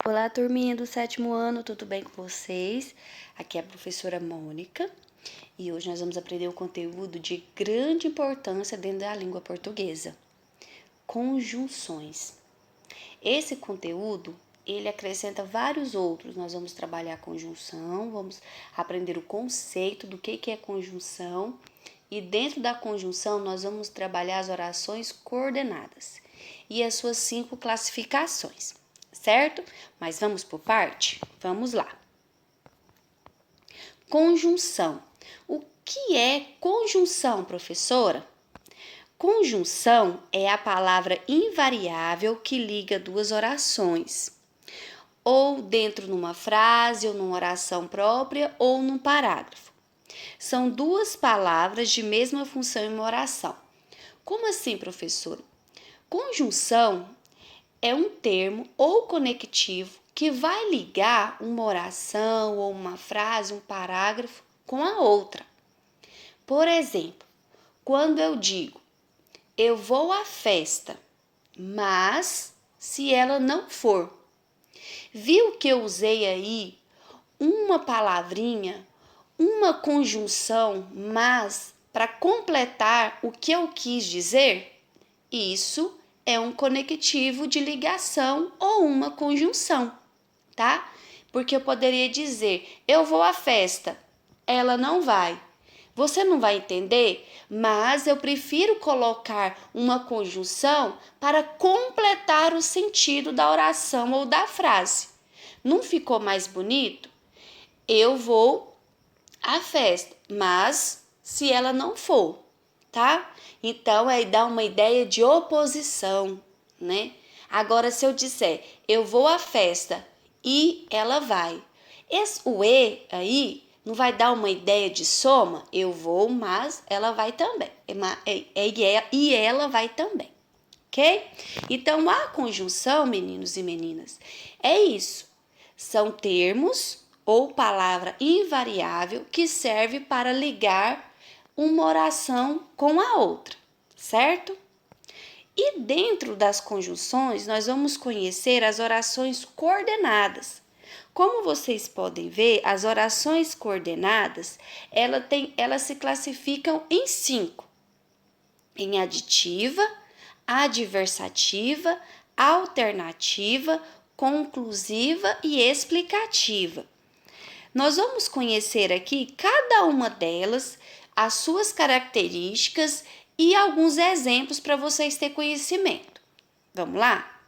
Olá, turminha do 7º ano, tudo bem com vocês? Aqui é a professora Mônica e hoje nós vamos aprender um conteúdo de grande importância dentro da língua portuguesa: conjunções. Esse conteúdo, ele acrescenta vários outros. Nós vamos trabalhar a conjunção, vamos aprender o conceito do que é conjunção e dentro da conjunção nós vamos trabalhar as orações coordenadas e as suas 5 classificações, certo? Mas vamos por parte? Vamos lá. Conjunção. O que é conjunção, professora? Conjunção é a palavra invariável que liga duas orações, ou dentro de uma frase, ou numa oração própria, ou num parágrafo. São duas palavras de mesma função em uma oração. Como assim, professora? Conjunção é um termo ou conectivo que vai ligar uma oração ou uma frase, um parágrafo com a outra. Por exemplo, quando eu digo eu vou à festa, mas se ela não for. Viu que eu usei aí uma palavrinha, uma conjunção, mas para completar o que eu quis dizer? Isso é um conectivo de ligação ou uma conjunção, tá? Porque eu poderia dizer, eu vou à festa, ela não vai. Você não vai entender, mas eu prefiro colocar uma conjunção para completar o sentido da oração ou da frase. Não ficou mais bonito? Eu vou à festa, mas se ela não for, tá? Então, aí dá uma ideia de oposição, né? Agora, se eu disser, eu vou à festa e ela vai. O e aí não vai dar uma ideia de soma? Eu vou, mas ela vai também. E ela vai também, ok? Então, a conjunção, meninos e meninas, é isso. São termos ou palavra invariável que serve para ligar uma oração com a outra, certo? E dentro das conjunções, nós vamos conhecer as orações coordenadas. Como vocês podem ver, as orações coordenadas, elas se classificam em 5. Em aditiva, adversativa, alternativa, conclusiva e explicativa. Nós vamos conhecer aqui cada uma delas, as suas características e alguns exemplos para vocês terem conhecimento. Vamos lá?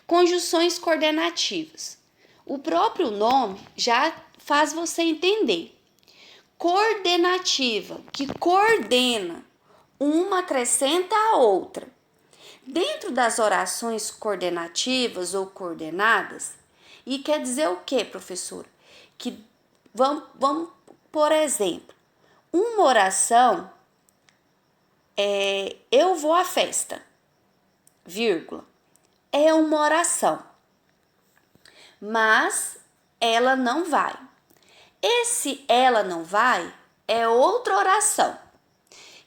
Conjunções coordenativas. O próprio nome já faz você entender. Coordenativa, que coordena, uma acrescenta a outra. Dentro das orações coordenativas ou coordenadas, e quer dizer o que, professora? Que vamos, por exemplo, uma oração é eu vou à festa, vírgula, é uma oração, mas ela não vai. Esse ela não vai é outra oração.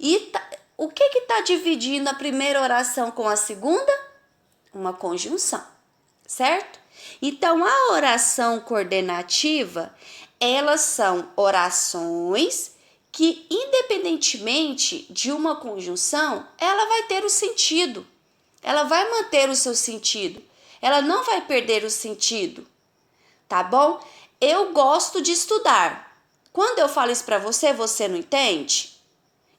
E o que está dividindo a primeira oração com a segunda? Uma conjunção, certo? Então, a oração coordenativa, elas são orações que, independentemente de uma conjunção, ela vai ter o sentido. Ela vai manter o seu sentido. Ela não vai perder o sentido. Tá bom? Eu gosto de estudar. Quando eu falo isso para você, você não entende?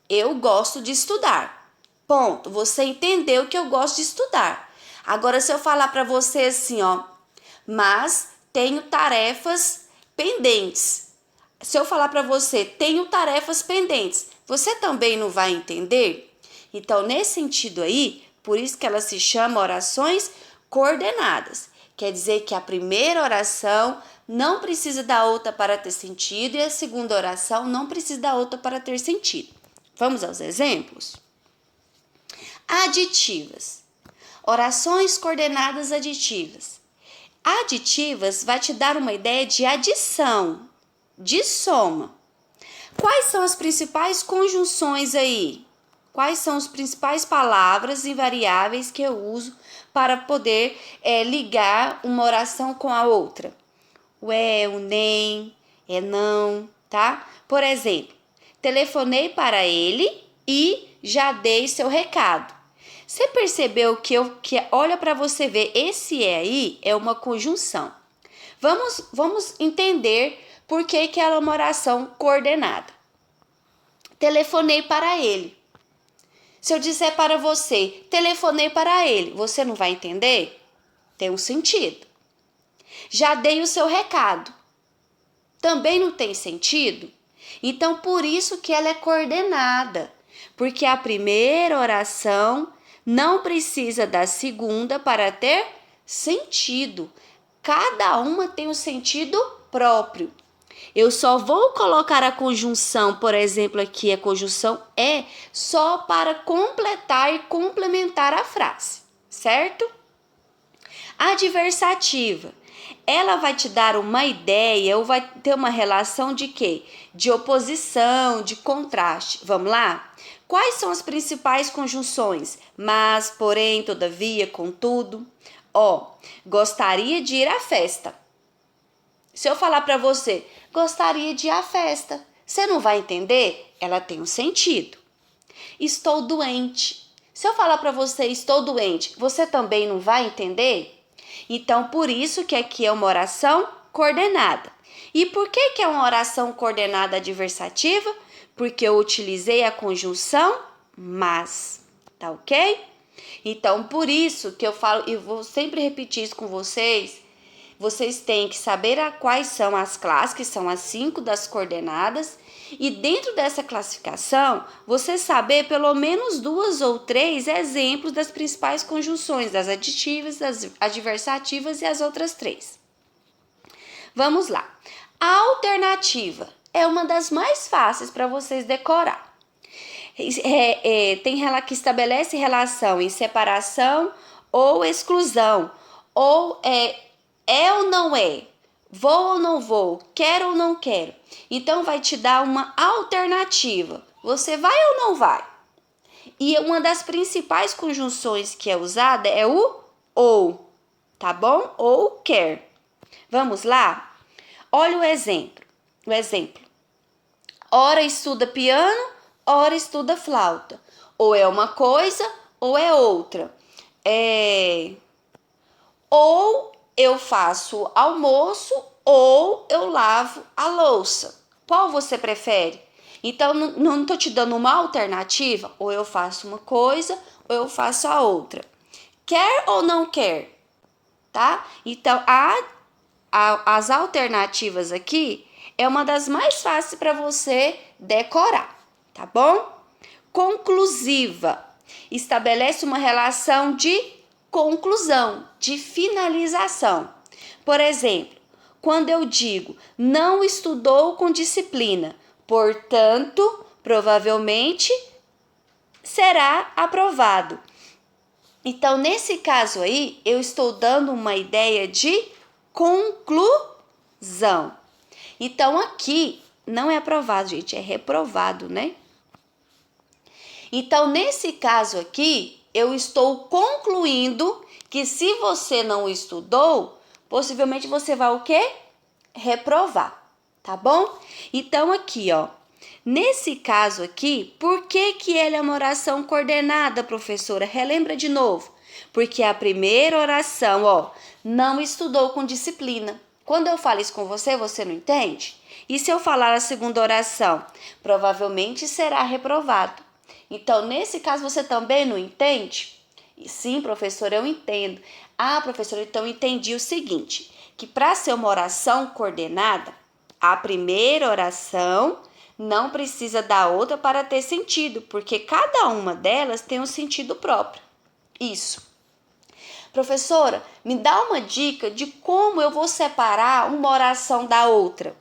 Eu gosto de estudar. Ponto. Você entendeu que eu gosto de estudar. Agora, se eu falar para você assim, ó, mas tenho tarefas pendentes. Se eu falar para você, tenho tarefas pendentes, você também não vai entender? Então, nesse sentido aí, por isso que ela se chama orações coordenadas. Quer dizer que a primeira oração não precisa da outra para ter sentido e a segunda oração não precisa da outra para ter sentido. Vamos aos exemplos? Aditivas. Orações coordenadas aditivas. Aditivas vai te dar uma ideia de adição, de soma. Quais são as principais conjunções aí? quais são as principais palavras invariáveis que eu uso para poder ligar uma oração com a outra. O é, o nem, é não, tá? Por exemplo, telefonei para ele e já dei seu recado. Você percebeu que olha para você ver, esse é aí é uma conjunção. Vamos entender por que ela é uma oração coordenada. Telefonei para ele. Se eu disser para você, telefonei para ele, você não vai entender? Tem um sentido. Já dei o seu recado. Também não tem sentido? Então, por isso que ela é coordenada. Porque a primeira oração não precisa da segunda para ter sentido. Cada uma tem um sentido próprio. Eu só vou colocar a conjunção, por exemplo, aqui a conjunção é só para completar e complementar a frase, certo? Adversativa. Ela vai te dar uma ideia ou vai ter uma relação de quê? De oposição, de contraste. Vamos lá? Quais são as principais conjunções? Mas, porém, todavia, contudo. Gostaria de ir à festa. Se eu falar para você, gostaria de ir à festa, você não vai entender? Ela tem um sentido. Estou doente. Se eu falar para você, estou doente, você também não vai entender? Então, por isso que aqui é uma oração coordenada. E por que é uma oração coordenada adversativa? Porque eu utilizei a conjunção mas, tá ok? Então, por isso que eu falo, e vou sempre repetir isso com vocês, vocês têm que saber quais são as classes, que são as 5 das coordenadas, e dentro dessa classificação, você saber pelo menos 2 ou 3 exemplos das principais conjunções, das aditivas, das adversativas e as outras 3. Vamos lá. A alternativa é uma das mais fáceis para vocês decorar. Tem ela que estabelece relação em separação ou exclusão, ou é ou não é, vou ou não vou, quero ou não quero. Então, vai te dar uma alternativa. Você vai ou não vai? E uma das principais conjunções que é usada é o ou, tá bom? Ou quer. Vamos lá? Olha o exemplo. Ora estuda piano, ora estuda flauta. Ou é uma coisa ou é outra. Ou eu faço almoço ou eu lavo a louça. Qual você prefere? Então, não estou te dando uma alternativa, ou eu faço uma coisa ou eu faço a outra. Quer ou não quer? Tá? Então, as alternativas aqui é uma das mais fáceis para você decorar, tá bom? Conclusiva. Estabelece uma relação de conclusão, de finalização. Por exemplo, quando eu digo não estudou com disciplina, portanto, provavelmente será aprovado. Então, nesse caso aí, eu estou dando uma ideia de conclusão. Então, aqui não é aprovado, gente, é reprovado, né? Então, nesse caso aqui, eu estou concluindo que se você não estudou, possivelmente você vai o quê? Reprovar, tá bom? Então, aqui, nesse caso aqui, por que ela é uma oração coordenada, professora? Relembra de novo. Porque a primeira oração, não estudou com disciplina. Quando eu falo isso com você, você não entende? E se eu falar a segunda oração? Provavelmente será reprovado. Então, nesse caso, você também não entende? Sim, professora, eu entendo. Ah, professora, então eu entendi o seguinte, que para ser uma oração coordenada, a primeira oração não precisa da outra para ter sentido, porque cada uma delas tem um sentido próprio. Isso. Professora, me dá uma dica de como eu vou separar uma oração da outra.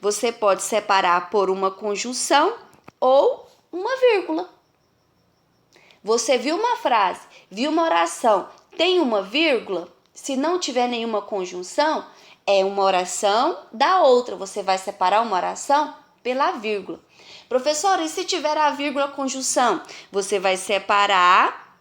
Você pode separar por uma conjunção ou uma vírgula. Você viu uma frase, viu uma oração, tem uma vírgula? Se não tiver nenhuma conjunção, é uma oração da outra. Você vai separar uma oração pela vírgula. Professora, e se tiver a vírgula conjunção? Você vai separar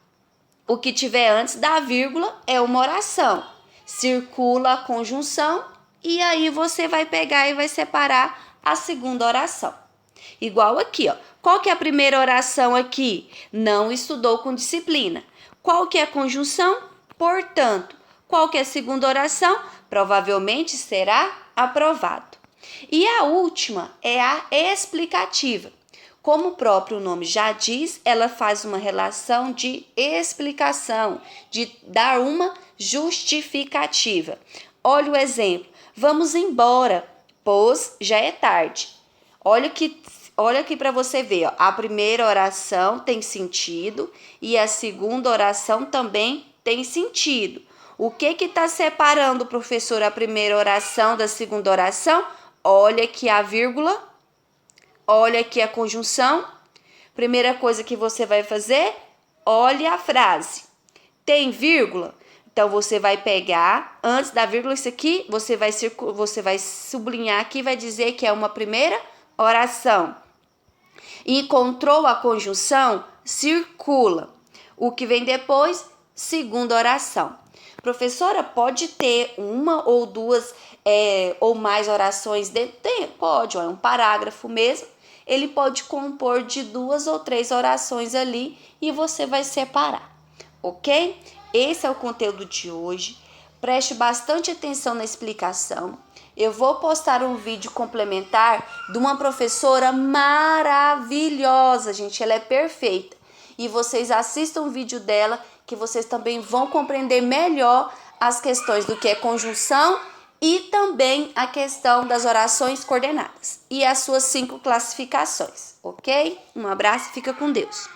o que tiver antes da vírgula, é uma oração. Circula a conjunção e aí você vai pegar e vai separar a segunda oração. Igual aqui, ó. Qual que é a primeira oração aqui? Não estudou com disciplina. Qual que é a conjunção? Portanto. Qual que é a segunda oração? Provavelmente será aprovado. E a última é a explicativa. Como o próprio nome já diz, ela faz uma relação de explicação, de dar uma justificativa. Olha o exemplo. Vamos embora, pois já é tarde. Olha aqui para você ver, ó. A primeira oração tem sentido e a segunda oração também tem sentido. O que está separando, professor, a primeira oração da segunda oração? Olha aqui a vírgula, olha aqui a conjunção. Primeira coisa que você vai fazer, olha a frase. Tem vírgula? Então, você vai pegar, antes da vírgula, isso aqui, você vai sublinhar aqui e vai dizer que é uma primeira oração. Encontrou a conjunção? Circula. O que vem depois? Segunda oração. Professora, pode ter uma ou duas ou mais orações dentro? Pode, é um parágrafo mesmo. Ele pode compor de 2 ou 3 orações ali e você vai separar, ok? Esse é o conteúdo de hoje. Preste bastante atenção na explicação. Eu vou postar um vídeo complementar de uma professora maravilhosa, gente. Ela é perfeita. E vocês assistam o vídeo dela, que vocês também vão compreender melhor as questões do que é conjunção e também a questão das orações coordenadas e as suas 5 classificações, ok? Um abraço e fica com Deus.